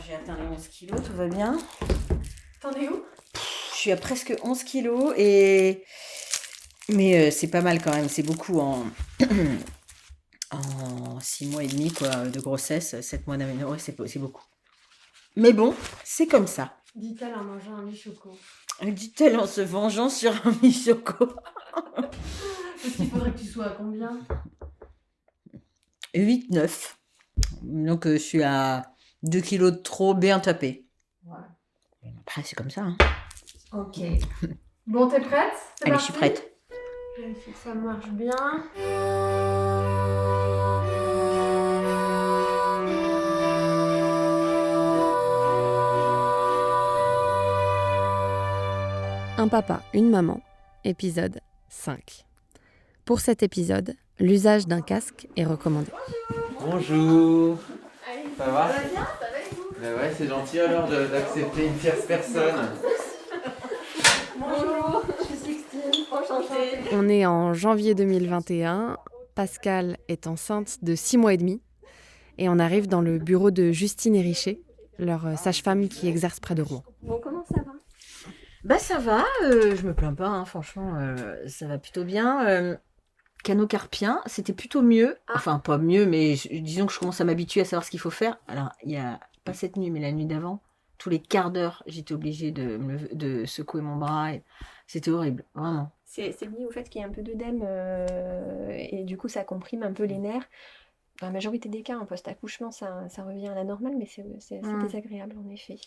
j'ai atteint les 11 kilos, tout va bien. T'en es où? Je suis à presque 11 kilos mais c'est pas mal quand même, c'est beaucoup en 6 mois et demi quoi, de grossesse, 7 mois d'aménorrhée, c'est beaucoup. Mais bon, c'est comme ça. Dit-elle en mangeant un mi-choco. Dit-elle en se vengeant sur un mi-choco. Parce qu'il faudrait que tu sois à combien? 8, 9. Donc je suis à 2 kilos de trop bien tapé. Ouais. Après, c'est comme ça. Hein. Ok. Bon, t'es prête? Allez, je suis prête. Je vérifie que ça marche bien. Un papa, une maman, épisode 5. Pour cet épisode, l'usage d'un casque est recommandé. Bonjour. Ça va? Ça va bien? Ça va et vous? Ben ouais, c'est gentil alors d'accepter une tierce personne. Bonjour, je suis Sixtine, enchantée. On est en janvier 2021, Pascal est enceinte de 6 mois et demi et on arrive dans le bureau de Justine et Richer, leur sage-femme qui exerce près de Rouen. Bon, comment ça va? Bah ça va, je me plains pas, hein, franchement, ça va plutôt bien. Canaux carpien, c'était plutôt mieux. Enfin, pas mieux, mais disons que je commence à m'habituer à savoir ce qu'il faut faire. Alors, il y a pas cette nuit, mais la nuit d'avant, tous les quarts d'heure, j'étais obligée de secouer mon bras. C'était horrible, vraiment. C'est lié au fait qu'il y a un peu d'œdème et du coup ça comprime un peu les nerfs. Dans la majorité des cas, en post-accouchement, ça revient à la normale, mais c'est désagréable en effet.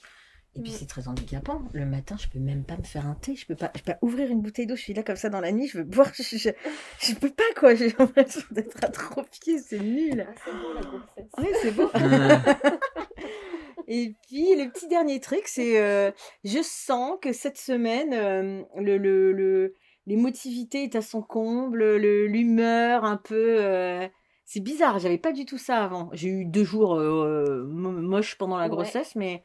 Et puis c'est très handicapant. Le matin, je peux même pas me faire un thé. Je peux pas ouvrir une bouteille d'eau. Je suis là comme ça dans la nuit. Je veux boire. Je peux pas quoi. J'ai l'impression d'être atrophiée. C'est nul. Ah, c'est beau la grossesse. Oui, c'est beau. Et puis le petit dernier truc, c'est je sens que cette semaine, l'émotivité est à son comble, l'humeur un peu. C'est bizarre. J'avais pas du tout ça avant. J'ai eu 2 jours moches pendant la Ouais. grossesse, mais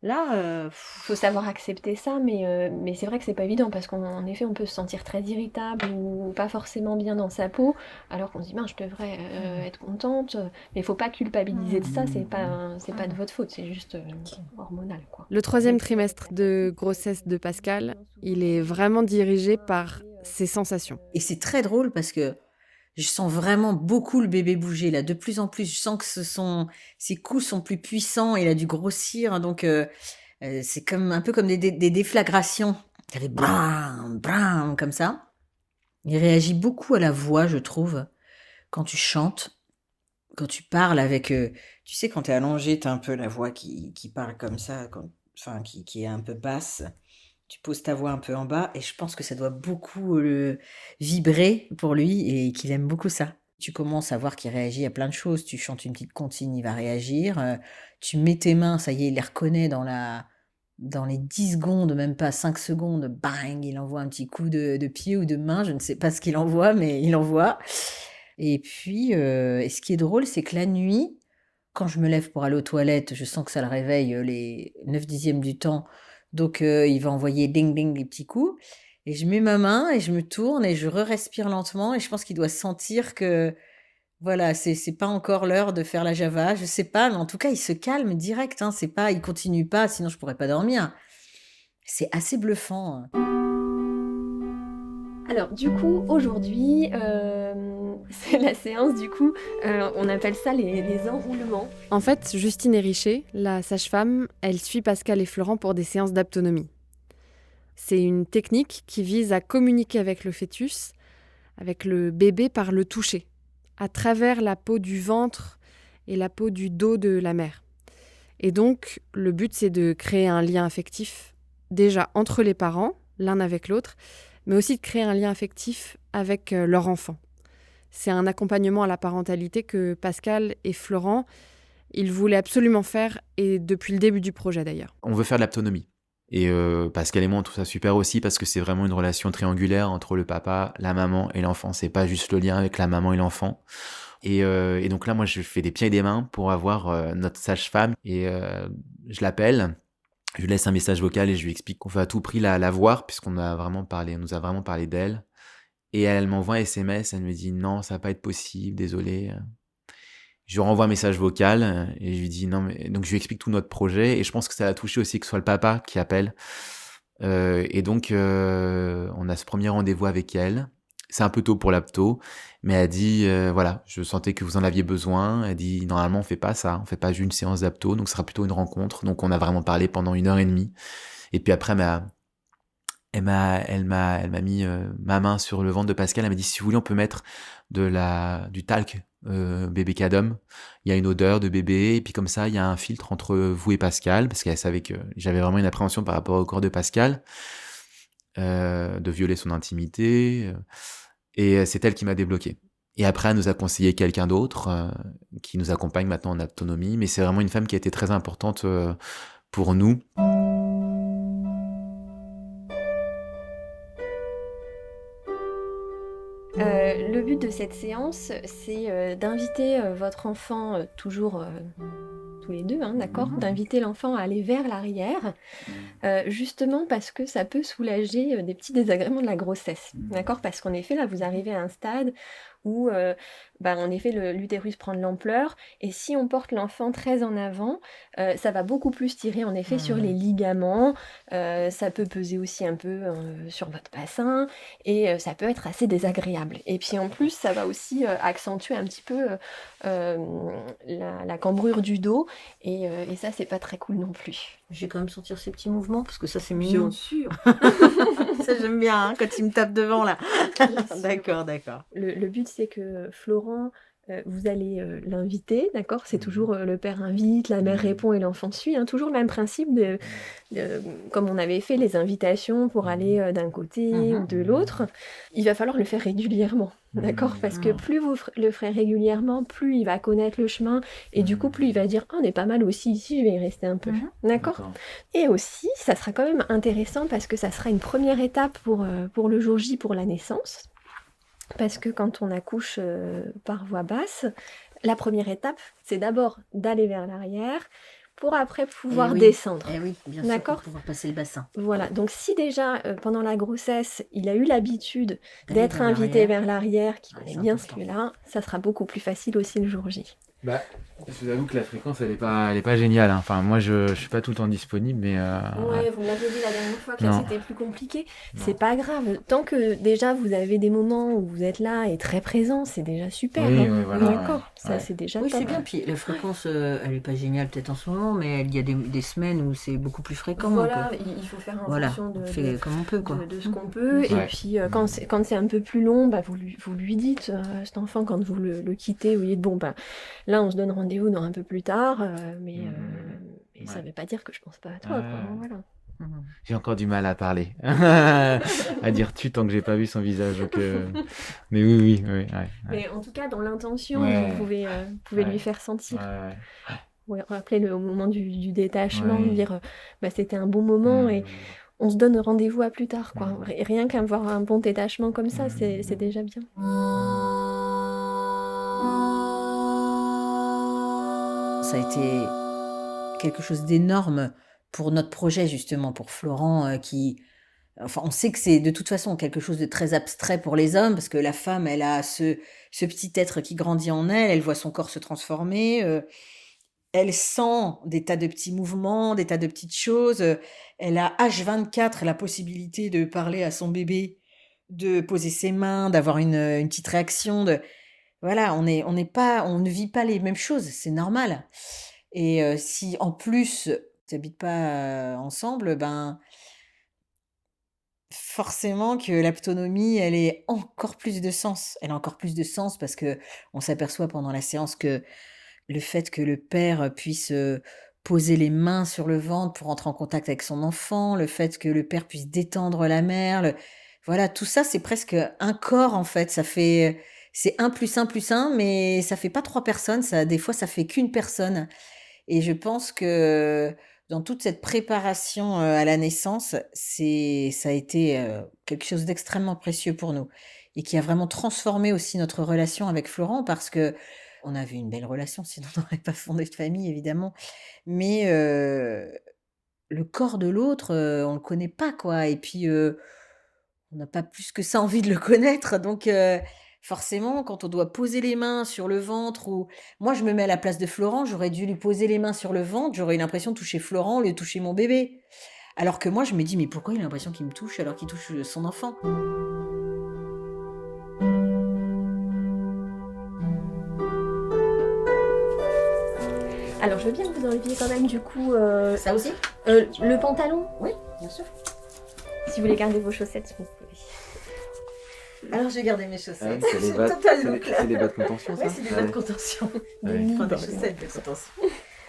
là. Faut savoir accepter ça, mais c'est vrai que c'est pas évident parce qu'en effet, on peut se sentir très irritable ou pas forcément bien dans sa peau, alors qu'on se dit, ben, je devrais être contente, mais il faut pas culpabiliser de ça, c'est pas de votre faute, c'est juste hormonal, quoi. Le 3e trimestre de grossesse de Pascal, il est vraiment dirigé par ses sensations. Et c'est très drôle parce que je sens vraiment beaucoup le bébé bouger là. De plus en plus, je sens que ses coups sont plus puissants. Il a dû grossir, donc c'est comme un peu comme des déflagrations. Ça fait bram bram comme ça. Il réagit beaucoup à la voix, je trouve, quand tu chantes, quand tu parles avec. Tu sais, quand t'es allongé, t'as un peu la voix qui parle comme ça, qui est un peu basse. Tu poses ta voix un peu en bas et je pense que ça doit beaucoup le vibrer pour lui et qu'il aime beaucoup ça. Tu commences à voir qu'il réagit à plein de choses. Tu chantes une petite comptine, il va réagir. Tu mets tes mains, ça y est, il les reconnaît dans les 10 secondes, même pas 5 secondes. Bang, il envoie un petit coup de pied ou de main. Je ne sais pas ce qu'il envoie, mais il envoie. Et puis, et ce qui est drôle, c'est que la nuit, quand je me lève pour aller aux toilettes, je sens que ça le réveille les 9/10 du temps. Donc, il va envoyer ding ding des petits coups. Et je mets ma main et je me tourne et je respire lentement. Et je pense qu'il doit sentir que, voilà, c'est pas encore l'heure de faire la Java. Je sais pas, mais en tout cas, il se calme direct. Hein. C'est pas, il continue pas, sinon je pourrais pas dormir. C'est assez bluffant. Alors du coup, aujourd'hui, c'est la séance, du coup, on appelle ça les enroulements. En fait, Justine et Richer, la sage-femme, elle suit Pascal et Florent pour des séances d'aptonomie. C'est une technique qui vise à communiquer avec le fœtus, avec le bébé par le toucher, à travers la peau du ventre et la peau du dos de la mère. Et donc, le but, c'est de créer un lien affectif, déjà entre les parents, l'un avec l'autre, mais aussi de créer un lien affectif avec leur enfant. C'est un accompagnement à la parentalité que Pascal et Florent, ils voulaient absolument faire, et depuis le début du projet d'ailleurs. On veut faire de l'aptonomie. Et Pascal et moi, on trouve ça super aussi parce que c'est vraiment une relation triangulaire entre le papa, la maman et l'enfant. C'est pas juste le lien avec la maman et l'enfant. Et donc là, moi, je fais des pieds et des mains pour avoir notre sage-femme. Et je l'appelle, je lui laisse un message vocal et je lui explique qu'on veut à tout prix la voir puisqu'on nous a vraiment parlé d'elle. Et elle m'envoie un SMS, elle me dit « Non, ça va pas être possible, désolé ». Je lui renvoie un message vocal et je lui dis non mais donc je lui explique tout notre projet et je pense que ça l'a touché aussi que ce soit le papa qui appelle. Et donc on a ce premier rendez-vous avec elle. C'est un peu tôt pour l'apto, mais elle dit voilà, je sentais que vous en aviez besoin. Elle dit normalement on fait pas ça, on fait pas juste une séance d'apto, donc ce sera plutôt une rencontre. Donc on a vraiment parlé pendant 1 heure et demie. Et puis après elle m'a mis ma main sur le ventre de Pascal. Elle m'a dit si vous voulez on peut mettre du talc bébé Cadom. Il y a une odeur de bébé et puis comme ça il y a un filtre entre vous et Pascal parce qu'elle savait que j'avais vraiment une appréhension par rapport au corps de Pascal, de violer son intimité. Et c'est elle qui m'a débloqué. Et après elle nous a conseillé quelqu'un d'autre qui nous accompagne maintenant en autonomie. Mais c'est vraiment une femme qui a été très importante pour nous. Le but de cette séance, c'est d'inviter votre enfant, toujours tous les deux, hein, d'accord, d'inviter l'enfant à aller vers l'arrière, justement parce que ça peut soulager des petits désagréments de la grossesse, d'accord. Parce qu'en effet, là, vous arrivez à un stade où, en effet, l'utérus prend de l'ampleur, et si on porte l'enfant très en avant, ça va beaucoup plus tirer en effet sur les ligaments, ça peut peser aussi un peu sur votre bassin, et ça peut être assez désagréable. Et puis en plus, ça va aussi accentuer un petit peu la cambrure du dos, et ça, c'est pas très cool non plus. Je vais quand même sentir ces petits mouvements parce que ça c'est mignon. Bien sûr. Ça j'aime bien hein, quand il me tape devant là. D'accord. Le but, c'est que Florent, vous allez l'inviter, d'accord. C'est toujours le père invite, la mère répond et l'enfant suit, hein. Toujours le même principe comme on avait fait les invitations pour aller d'un côté ou de l'autre. Il va falloir le faire régulièrement, d'accord. Parce que plus vous le ferez régulièrement, plus il va connaître le chemin, et du coup plus il va dire « Ah, on est pas mal aussi ici, je vais y rester un peu », d'accord. Et aussi, ça sera quand même intéressant parce que ça sera une première étape pour le jour J, pour la naissance. Parce que quand on accouche par voie basse, la première étape, c'est d'abord d'aller vers l'arrière pour après pouvoir descendre. Eh oui, bien sûr, d'accord, pour pouvoir passer le bassin. Voilà, donc si déjà pendant la grossesse, il a eu l'habitude D'aller d'être vers invité l'arrière. vers l'arrière, qu'il connaît c'est bien important. celui-là, ça sera beaucoup plus facile aussi le jour J. Bah, je vous avoue que la fréquence elle est pas géniale. Hein. Enfin moi je suis pas tout le temps disponible, mais Ouais, vous me l'avez dit la dernière fois que Non. là c'était plus compliqué. C'est pas grave. Tant que déjà vous avez des moments où vous êtes là et très présent, c'est déjà super. Oui, hein. ouais, voilà, D'accord, ouais. ça Ouais. c'est déjà Oui, top. c'est bien. Puis la fréquence, elle est pas géniale peut-être en ce moment, mais il y a des semaines où c'est beaucoup plus fréquent. Voilà, donc, il faut faire en voilà, fonction on fait comme on peut quoi. de ce qu'on peut. Et Ouais. puis quand c'est un peu plus long, vous lui dites à cet enfant quand vous le quittez, vous lui dites bon là on se donne rendez-vous dans un peu plus tard, mais ça Ouais. veut pas dire que je pense pas à toi. Quoi, hein, voilà. J'ai encore du mal à parler, à dire tu tant que j'ai pas vu son visage. Donc, mais oui. Ouais. Mais en tout cas, dans l'intention, Ouais. vous pouvez Ouais. lui faire sentir. Ouais. Ouais, rappelez-le au moment du détachement, Ouais. dire c'était un bon moment et on se donne rendez-vous à plus tard. Quoi. Rien qu'avoir un bon détachement comme ça, c'est déjà bien. Ça a été quelque chose d'énorme pour notre projet justement, pour Florent Enfin, on sait que c'est de toute façon quelque chose de très abstrait pour les hommes, parce que la femme, elle a ce petit être qui grandit en elle, elle voit son corps se transformer, elle sent des tas de petits mouvements, des tas de petites choses, elle a H24 la possibilité de parler à son bébé, de poser ses mains, d'avoir une petite réaction, voilà, on ne vit pas les mêmes choses, c'est normal. Et si en plus, tu habites pas ensemble, ben forcément que l'autonomie, elle ait encore plus de sens. Elle a encore plus de sens parce que on s'aperçoit pendant la séance que le fait que le père puisse poser les mains sur le ventre pour entrer en contact avec son enfant, le fait que le père puisse détendre la mère, voilà, tout ça, c'est presque un corps en fait. C'est un plus un plus un, mais ça fait pas 3 personnes. Des fois, ça fait qu'une personne. Et je pense que dans toute cette préparation à la naissance, ça a été quelque chose d'extrêmement précieux pour nous et qui a vraiment transformé aussi notre relation avec Florent parce que on avait une belle relation, sinon on n'aurait pas fondé de famille évidemment. Mais le corps de l'autre, on le connaît pas quoi. Et puis on n'a pas plus que ça envie de le connaître, donc forcément, quand on doit poser les mains sur le ventre ou moi, je me mets à la place de Florent, j'aurais dû lui poser les mains sur le ventre, j'aurais eu l'impression de toucher Florent au lieu de toucher mon bébé. Alors que moi, je me dis: «Mais pourquoi il a l'impression qu'il me touche alors qu'il touche, son enfant?» Alors, je veux bien que vous enleviez quand même du coup Ça aussi? le pantalon. Oui, bien sûr. Si vous voulez garder vos chaussettes, vous pouvez. Alors, j'ai gardé mes chaussettes. c'est des J'ai bas le total look, là. c'est des bas de contention, ça Ouais, c'est des bas de contention. Ouais. Enfin, des chaussettes de contention.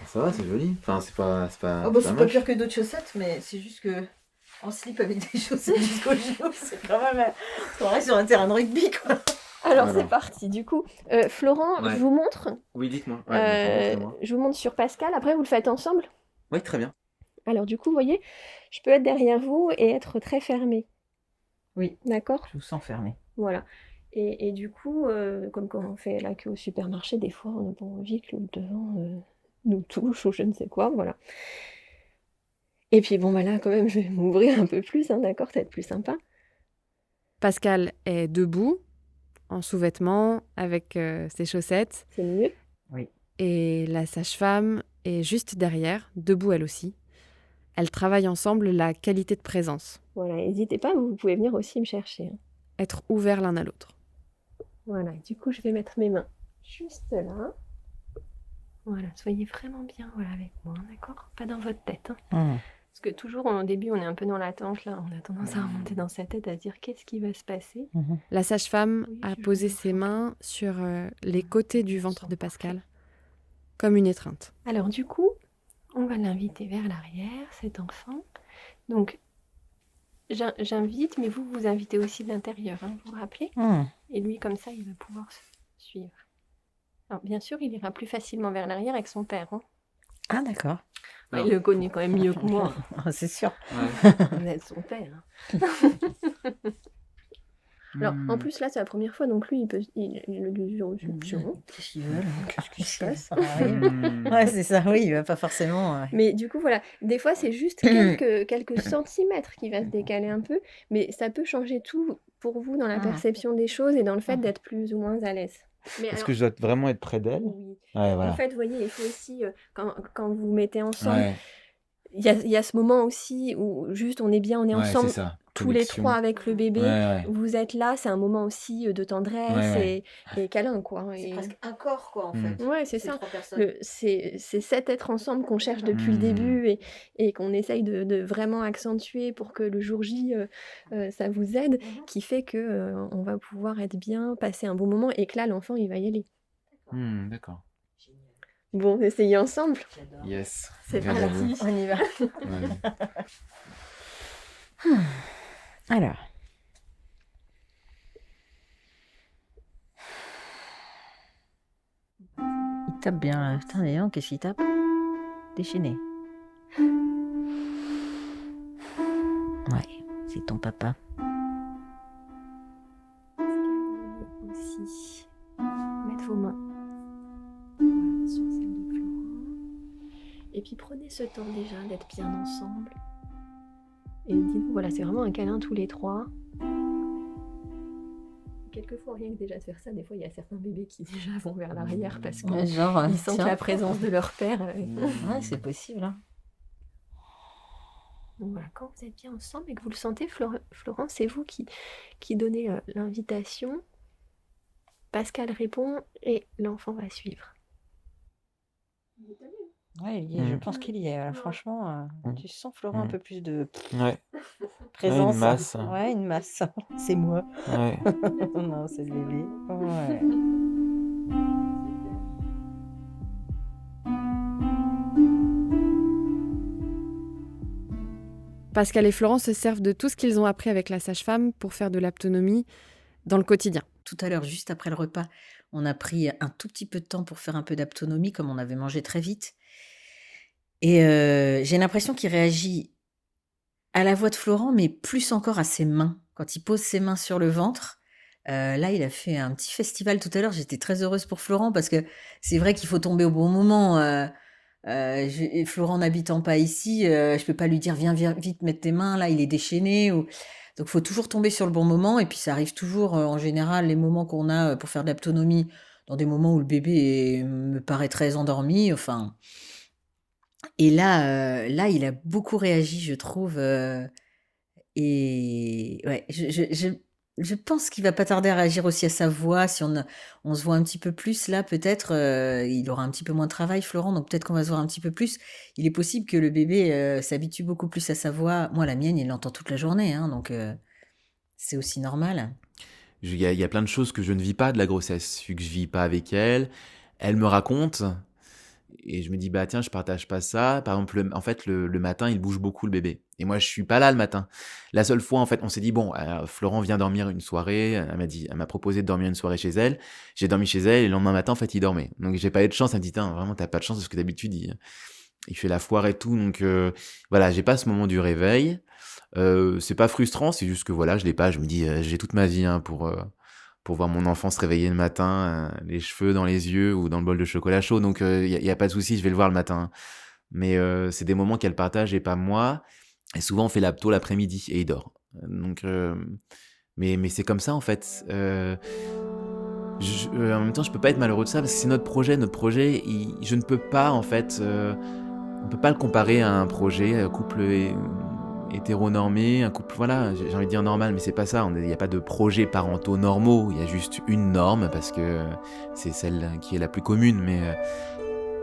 Ça va, c'est joli. Enfin, c'est pas Oh bah, c'est pas moche. pire que d'autres chaussettes, mais c'est juste que en slip avec des chaussettes jusqu'aux genoux, c'est quand même. On serait sur un terrain de rugby, quoi. Alors, Voilà. c'est parti. Du coup, Florent, Ouais. je vous montre. Oui, dites-moi. Je vous montre sur Pascal. Après, vous le faites ensemble. Oui, très bien. Alors, du coup, vous voyez, je peux être derrière vous et être très fermée. Oui. D'accord? Je vous sens fermé. Voilà. Et du coup, comme quand on fait la queue au supermarché, des fois, on n'a pas envie que l'autre devant nous touche ou je ne sais quoi, voilà. Et puis bon, bah là, quand même, je vais m'ouvrir un peu plus, hein, d'accord? Ça va être plus sympa. Pascal est debout, en sous-vêtements, avec ses chaussettes. C'est mieux. Et la sage-femme est juste derrière, debout elle aussi. Elles travaillent ensemble la qualité de présence, Voilà, n'hésitez pas, vous pouvez venir aussi me chercher, hein. être ouverts l'un à l'autre. Voilà, du coup, je vais mettre mes mains juste là. Voilà, soyez vraiment bien voilà, avec moi, hein, d'accord? Pas dans votre tête, hein. Parce que toujours au début, on est un peu dans l'attente, là. On a tendance à remonter dans sa tête, à se dire qu'est-ce qui va se passer. La sage-femme Oui, a je posé vois. ses mains sur les côtés du ventre de Pascal, comme une étreinte. Alors du coup, on va l'inviter vers l'arrière, cet enfant. Donc, j'invite, mais vous invitez aussi de l'intérieur, hein, vous vous rappelez? Et lui, comme ça, il va pouvoir suivre. Alors, bien sûr, il ira plus facilement vers l'arrière avec son père, hein. Ah, d'accord. Il le connaît quand même mieux que moi. C'est sûr. Vous êtes son père, hein. Alors, en plus, là, c'est la première fois, donc lui, il le dit aux options. Qu'est-ce qu'ils veulent? Qu'est-ce qui se passe? Ouais, c'est ça, oui, il va pas forcément. Mais du coup, voilà, des fois, c'est juste quelques centimètres qui va se décaler un peu, mais ça peut changer tout pour vous dans la perception des choses et dans le fait d'être plus ou moins à l'aise. Mais Est-ce alors, que je dois vraiment être près d'elle? oui. Ouais, En voilà. fait, vous voyez, il faut aussi, quand vous mettez ensemble, Ouais, il y a ce moment aussi où juste on est bien, on est ouais, ensemble, c'est ça. tous les Connexion. trois avec le bébé. Ouais. Vous êtes là, c'est un moment aussi de tendresse Ouais. et câlin, quoi. C'est Et... presque un corps, quoi, en Mm. fait. Ouais, c'est ça. 3 personnes. C'est cet être ensemble qu'on cherche depuis le Mm. début et qu'on essaye de vraiment accentuer pour que le jour J, ça vous aide, qui fait que on va pouvoir être bien, passer un bon moment et que là, l'enfant, il va y aller. D'accord. Bon, essayez ensemble. J'adore. Yes. C'est Grâce à vous. parti. On y va. Ouais. Alors. Il tape bien, là. Putain, dis donc, qu'est-ce qu'il tape? Déchaîné. Ouais, c'est ton papa. Aussi, mettre vos mains voilà, sur celle de Florent. Et puis prenez ce temps déjà d'être bien ensemble. Et dites-vous, voilà, c'est vraiment un câlin tous les trois. Quelquefois, rien que déjà de faire ça, des fois, il y a certains bébés qui déjà vont vers l'arrière parce qu'ils Genre, sentent la présence de leur père. Ouais, c'est possible. Hein. Donc voilà, quand vous êtes bien ensemble et que vous le sentez, Florent, c'est vous qui donnez l'invitation. Pascal répond et l'enfant va suivre. Ouais, je pense qu'il y est. Franchement, tu sens, Florent, un peu plus de Ouais. présence. Une masse. Ouais, une masse. C'est moi. Ouais. Non, c'est le bébé. Ouais. Pascal et Florent se servent de tout ce qu'ils ont appris avec la sage-femme pour faire de l'autonomie dans le quotidien. Tout à l'heure, juste après le repas, on a pris un tout petit peu de temps pour faire un peu d'autonomie, comme on avait mangé très vite. Et j'ai l'impression qu'il réagit à la voix de Florent, mais plus encore à ses mains. Quand il pose ses mains sur le ventre, là, il a fait un petit festival tout à l'heure. J'étais très heureuse pour Florent parce que c'est vrai qu'il faut tomber au bon moment. Florent n'habitant pas ici, je peux pas lui dire viens vite mettre tes mains, là, il est déchaîné. Donc, il faut toujours tomber sur le bon moment. Et puis, ça arrive toujours, en général, les moments qu'on a pour faire de l'autonomie, dans des moments où le bébé me paraît très endormi. Enfin, et là, il a beaucoup réagi, je trouve. Et ouais, je pense qu'il va pas tarder à réagir aussi à sa voix. Si on se voit un petit peu plus, là, peut-être, il aura un petit peu moins de travail, Florent, donc peut-être qu'on va se voir un petit peu plus. Il est possible que le bébé s'habitue beaucoup plus à sa voix. Moi, la mienne, il l'entend toute la journée, hein, donc c'est aussi normal. Il y a plein de choses que je ne vis pas de la grossesse, vu que je vis pas avec elle. Elle me raconte, et je me dis, bah tiens, je partage pas ça. Par exemple, en fait, le matin, il bouge beaucoup, le bébé. Et moi, je suis pas là le matin. La seule fois, en fait, on s'est dit, bon, Florent vient dormir une soirée. Elle m'a proposé de dormir une soirée chez elle. J'ai dormi chez elle, et le lendemain matin, en fait, il dormait. Donc, j'ai pas eu de chance. Elle me dit, tiens, vraiment, t'as pas de chance, parce que d'habitude, il fait la foire et tout. Donc, voilà, j'ai pas ce moment du réveil. C'est pas frustrant, c'est juste que voilà, je l'ai pas. Je me dis, j'ai toute ma vie hein, pour voir mon enfant se réveiller le matin, les cheveux dans les yeux ou dans le bol de chocolat chaud. Donc, y a pas de souci, je vais le voir le matin. Mais c'est des moments qu'elle partage et pas moi. Et souvent, on fait l'apto l'après-midi et il dort. Donc, mais c'est comme ça en fait. En même temps, je peux pas être malheureux de ça parce que c'est notre projet. Notre projet, je ne peux pas en fait. On peut pas le comparer à un projet couple hétéronormé, un couple, voilà, j'ai envie de dire normal, mais c'est pas ça. Il n'y a pas de projets parentaux normaux. Il y a juste une norme parce que c'est celle qui est la plus commune. Mais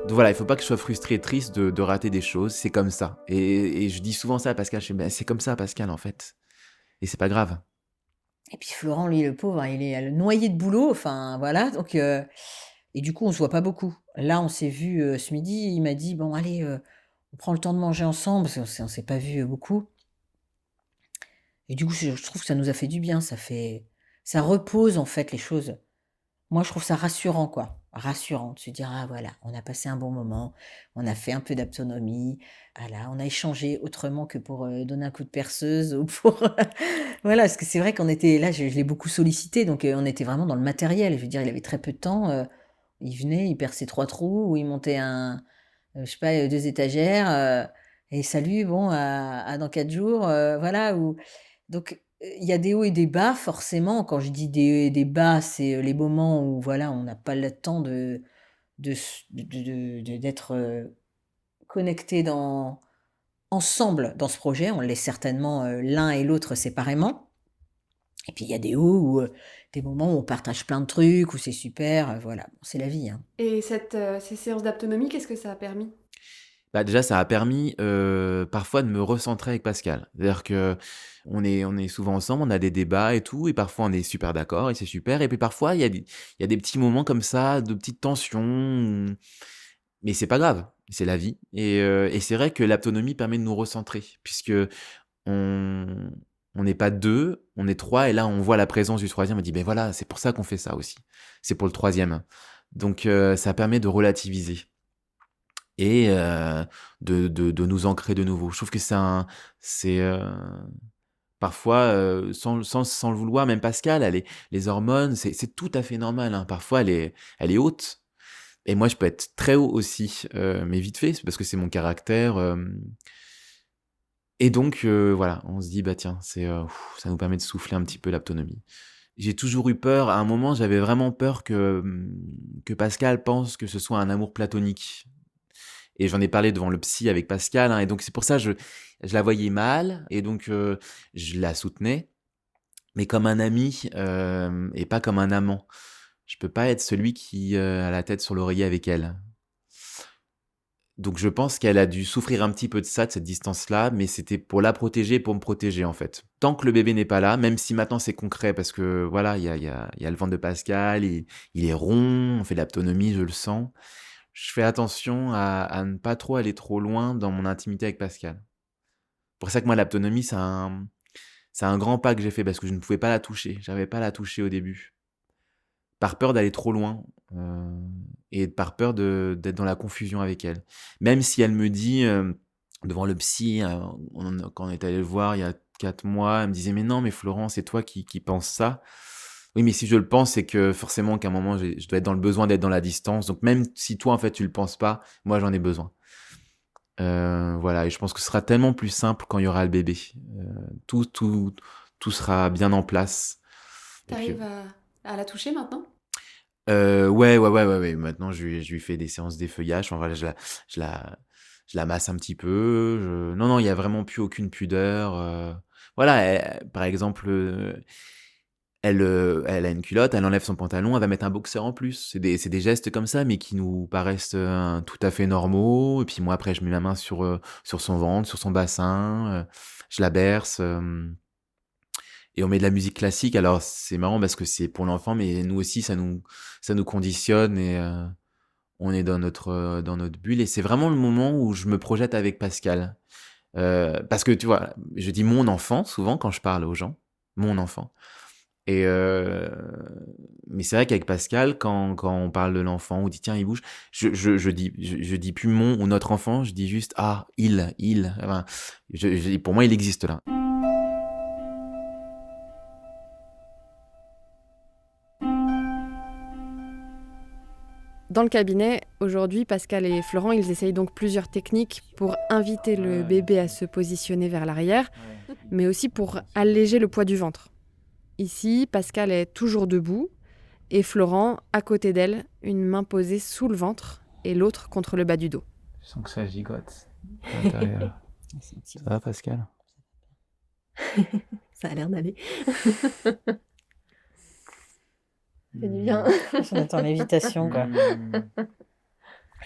donc voilà, il faut pas que je sois frustré et triste de rater des choses. C'est comme ça. Et je dis souvent ça à Pascal. Je dis, ben, c'est comme ça, Pascal, en fait. Et c'est pas grave. Et puis Florent, lui, le pauvre, il est noyé de boulot. Enfin, voilà. Donc, et du coup, on se voit pas beaucoup. Là, on s'est vu ce midi. Il m'a dit, bon, allez, on prend le temps de manger ensemble parce qu'on s'est pas vu beaucoup. Et du coup, je trouve que ça nous a fait du bien. Ça repose en fait les choses. Moi, je trouve ça rassurant, quoi. Rassurant de se dire, ah voilà, on a passé un bon moment, on a fait un peu d'autonomie, voilà, on a échangé autrement que pour donner un coup de perceuse ou pour... voilà, parce que c'est vrai qu'on était là, je l'ai beaucoup sollicité, donc on était vraiment dans le matériel. Je veux dire, il avait très peu de temps. Il venait, il perçait 3 trous, ou il montait je sais pas, 2 étagères, et salut, bon, à dans 4 jours, voilà. Donc, il y a des hauts et des bas, forcément. Quand je dis des hauts et des bas, c'est les moments où voilà, on n'a pas le temps d'être connectés ensemble dans ce projet. On l'est certainement l'un et l'autre séparément. Et puis il y a des hauts, des moments où on partage plein de trucs, où c'est super. Voilà, bon, c'est la vie, hein. Et ces séances d'autonomie, qu'est-ce que ça a permis? Bah déjà, ça a permis parfois de me recentrer avec Pascal. C'est-à-dire que on est souvent ensemble, on a des débats et tout, et parfois on est super d'accord et c'est super. Et puis parfois il y a des petits moments comme ça, de petites tensions, mais c'est pas grave, c'est la vie. Et c'est vrai que l'autonomie permet de nous recentrer, puisque on on n'est pas deux, on est trois, et là on voit la présence du troisième. On dit ben voilà, c'est pour ça qu'on fait ça aussi. C'est pour le troisième. Donc ça permet de relativiser et de nous ancrer de nouveau. Je trouve que c'est parfois, sans le vouloir, même Pascal, les hormones, c'est tout à fait normal, hein. Parfois, elle est haute, et moi, je peux être très haut aussi, mais vite fait, c'est parce que c'est mon caractère. Et donc, voilà, on se dit, bah tiens, ça nous permet de souffler un petit peu l'autonomie. J'ai toujours eu peur. À un moment, j'avais vraiment peur que Pascal pense que ce soit un amour platonique. Et j'en ai parlé devant le psy avec Pascal, hein, et donc c'est pour ça je la voyais mal, et donc je la soutenais, mais comme un ami et pas comme un amant. Je peux pas être celui qui a la tête sur l'oreiller avec elle. Donc je pense qu'elle a dû souffrir un petit peu de ça, de cette distance-là, mais c'était pour la protéger, pour me protéger en fait. Tant que le bébé n'est pas là, même si maintenant c'est concret, parce que voilà, il y a le ventre de Pascal, il est rond, on fait de l'autonomie, je le sens. Je fais attention à ne pas trop aller trop loin dans mon intimité avec Pascal. Pour ça que moi, l'autonomie, c'est un grand pas que j'ai fait parce que je ne pouvais pas la toucher. J'avais pas à la toucher au début. Par peur d'aller trop loin et par peur d'être dans la confusion avec elle. Même si elle me dit, devant le psy, quand on est allé le voir il y a 4 mois, elle me disait: «Mais non, mais Florent, c'est toi qui penses ça». Oui, mais si je le pense, c'est que forcément qu'à un moment, je dois être dans le besoin d'être dans la distance. Donc même si toi, en fait, tu le penses pas, moi, j'en ai besoin. Voilà, et je pense que ce sera tellement plus simple quand il y aura le bébé. Tout tout sera bien en place. Et puis, T'arrives à la toucher maintenant? ouais. Maintenant, je lui fais des séances d'effeuillage. Enfin, voilà, je la masse un petit peu. Non, il y a vraiment plus aucune pudeur. Voilà, par exemple, elle a une culotte, elle enlève son pantalon, elle va mettre un boxer en plus. C'est des gestes comme ça, mais qui nous paraissent tout à fait normaux. Et puis moi, après, je mets ma main sur son ventre, sur son bassin, je la berce. Et on met de la musique classique. Alors, c'est marrant parce que c'est pour l'enfant, mais nous aussi, ça nous conditionne et on est dans notre bulle. Et c'est vraiment le moment où je me projette avec Pascal. Parce que, tu vois, je dis mon enfant souvent quand je parle aux gens. Mon enfant. Et mais c'est vrai qu'avec Pascal, quand on parle de l'enfant, on dit tiens, il bouge, je dis plus mon ou notre enfant, je dis juste ah, il. Enfin, pour moi, il existe là. Dans le cabinet, aujourd'hui, Pascal et Florent, ils essayent donc plusieurs techniques pour inviter le bébé à se positionner vers l'arrière, mais aussi pour alléger le poids du ventre. Ici, Pascal est toujours debout et Florent, à côté d'elle, une main posée sous le ventre et l'autre contre le bas du dos. Je sens que ça gigote à l'intérieur. Ça va, Pascal? Ça a l'air d'aller. C'est du bien. On est en lévitation, quoi.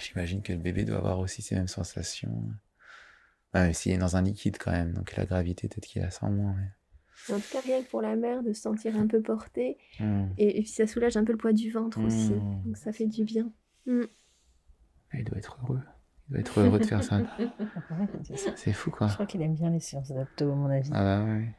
J'imagine que le bébé doit avoir aussi ces mêmes sensations. Même s'il est dans un liquide quand même, donc la gravité, peut-être qu'il a ça en moins. Mais... En tout cas, rien que pour la mère, de se sentir un peu portée. Et puis ça soulage un peu le poids du ventre aussi. Donc ça fait du bien. Il doit être heureux. Il doit être heureux de faire ça. C'est fou, quoi. Je crois qu'il aime bien les séances d'abdos, à mon avis. Ah bah ouais.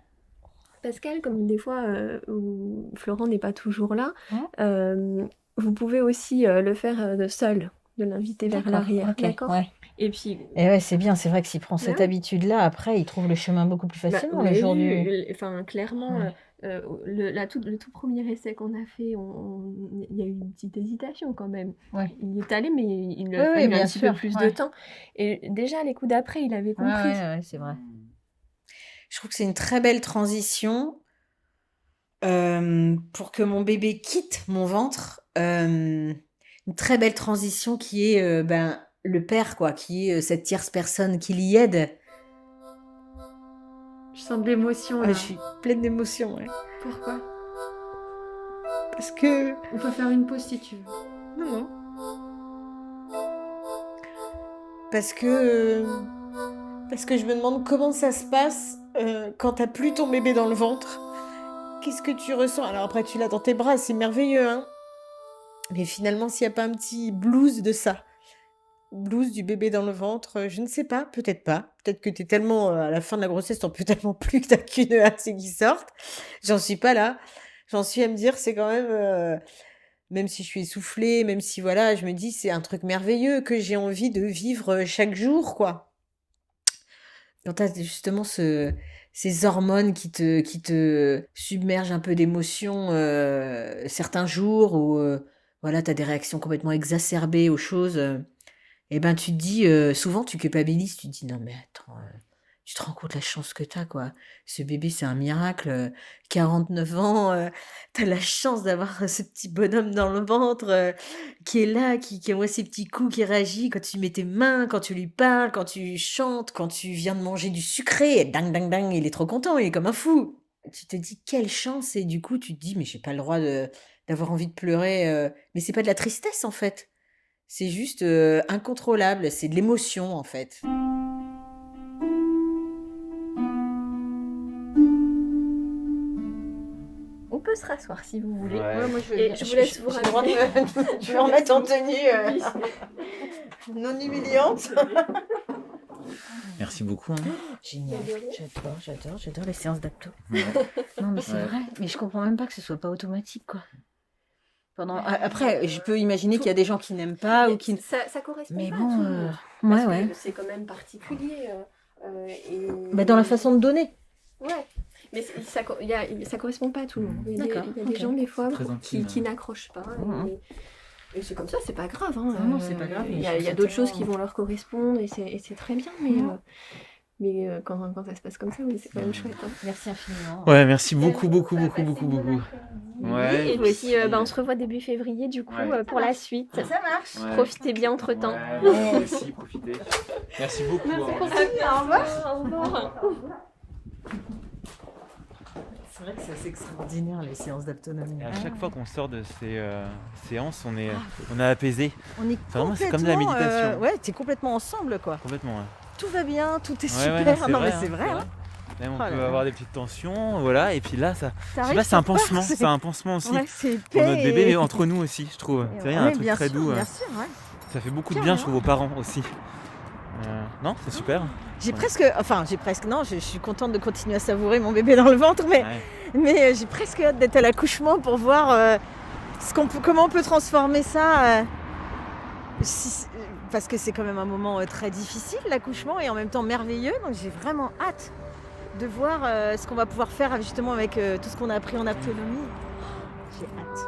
Pascal, comme des fois où Florent n'est pas toujours là, vous pouvez aussi le faire seul, de l'inviter vers l'arrière. Okay, d'accord. Ouais. Et puis. Et ouais, c'est bien, c'est vrai que s'il prend cette habitude-là, après, il trouve le chemin beaucoup plus facilement le jour du. Enfin, clairement, le tout premier essai qu'on a fait, il y a eu une petite hésitation quand même. Ouais. Il est allé, mais il a fallu un petit peu plus de temps. Et déjà, les coups d'après, il avait compris. Ouais, c'est vrai. Je trouve que c'est une très belle transition pour que mon bébé quitte mon ventre. Une très belle transition qui est le père, quoi, qui est cette tierce personne qui l'y aide. Je sens de l'émotion là. Je suis pleine d'émotion. Ouais. Pourquoi? Parce que... On peut faire une pause si tu veux. Non. Parce que je me demande comment ça se passe quand t'as plus ton bébé dans le ventre. Qu'est-ce que tu ressens? Alors après, tu l'as dans tes bras, c'est merveilleux, hein. Mais finalement, s'il n'y a pas un petit blues de ça, blues du bébé dans le ventre, je ne sais pas, peut-être pas. Peut-être que t'es tellement, à la fin de la grossesse, t'en peux tellement plus que t'as qu'une hâte, c'est qu'ils sortent. J'en suis pas là. J'en suis à me dire, c'est quand même si je suis essoufflée, même si voilà, je me dis, c'est un truc merveilleux que j'ai envie de vivre chaque jour, quoi. Quand t'as justement ces hormones qui te submergent un peu d'émotions certains jours où voilà, t'as des réactions complètement exacerbées aux choses, et ben tu te dis, souvent tu culpabilises, tu te dis non mais attends, tu te rends compte la chance que t'as, quoi. Ce bébé, c'est un miracle, 49 ans, t'as la chance d'avoir ce petit bonhomme dans le ventre qui est là, qui envoie ses petits coups, qui réagit quand tu mets tes mains, quand tu lui parles, quand tu chantes, quand tu viens de manger du sucré, et ding, ding, ding, il est trop content, il est comme un fou. Tu te dis quelle chance, et du coup tu te dis mais j'ai pas le droit d'avoir envie de pleurer, mais c'est pas de la tristesse en fait, c'est juste incontrôlable, c'est de l'émotion en fait. On peut se rasseoir si vous voulez. Ouais, moi je vous laisse vous ramener. Je vais en mettre en tenue non humiliante. Merci beaucoup. Hein. Génial, j'adore les séances d'abdos. Non mais c'est vrai, mais je comprends même pas que ce soit pas automatique, quoi. Après, je peux imaginer qu'il y a des gens qui n'aiment pas ou qui... Ça correspond mais pas bon, à tout le monde. Parce que c'est quand même particulier. Dans la façon de donner. Ouais, mais ça correspond pas à tout le monde. Il y a des gens, des fois, qui n'accrochent pas. Et c'est comme ça, c'est pas grave. Hein. Non, c'est pas grave. Il y a d'autres choses qui vont leur correspondre et c'est très bien. Mais quand ça se passe comme ça, oui, c'est quand même chouette. Hein. Merci infiniment. Ouais, merci beaucoup. Et puis, on se revoit début février, du coup, pour la suite. Ça marche. Ouais. Profitez bien entre-temps. Ouais, merci, profitez. Merci beaucoup. Au revoir. C'est vrai que c'est assez extraordinaire les séances d'autonomie. Et à chaque fois qu'on sort de ces séances, on est apaisé. On est Vraiment, c'est comme de la méditation. ouais, t'es complètement ensemble quoi. Complètement. Ouais. Tout va bien, tout est Ouais, super. ouais, non mais vrai, c'est vrai. Hein. Même on Oh là peut là. avoir des petites tensions, voilà. Et puis là, ça, je sais T'arrives, pas, c'est un ça part, pansement. C'est un pansement aussi Ouais, c'est pour notre épais bébé, et- mais entre nous aussi, je trouve. C'est rien, un Ouais, truc bien très sûr, doux. bien sûr, ouais. Ça fait beaucoup de bien, je trouve, aux parents aussi. Non, c'est super. J'ai presque, non, je suis contente de continuer à savourer mon bébé dans le ventre, mais, Ouais. j'ai presque hâte d'être à l'accouchement pour voir comment on peut transformer ça. Parce que c'est quand même un moment très difficile, l'accouchement, et en même temps merveilleux, donc j'ai vraiment hâte de voir ce qu'on va pouvoir faire justement avec tout ce qu'on a appris en autonomie. J'ai hâte.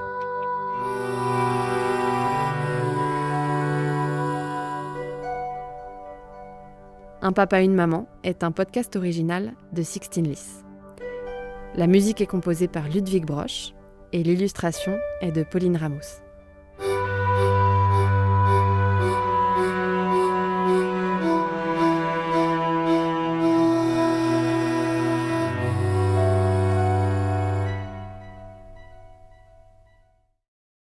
Un papa, une maman est un podcast original de Sixtine Lys. La musique est composée par Ludwig Broch et l'illustration est de Pauline Ramos.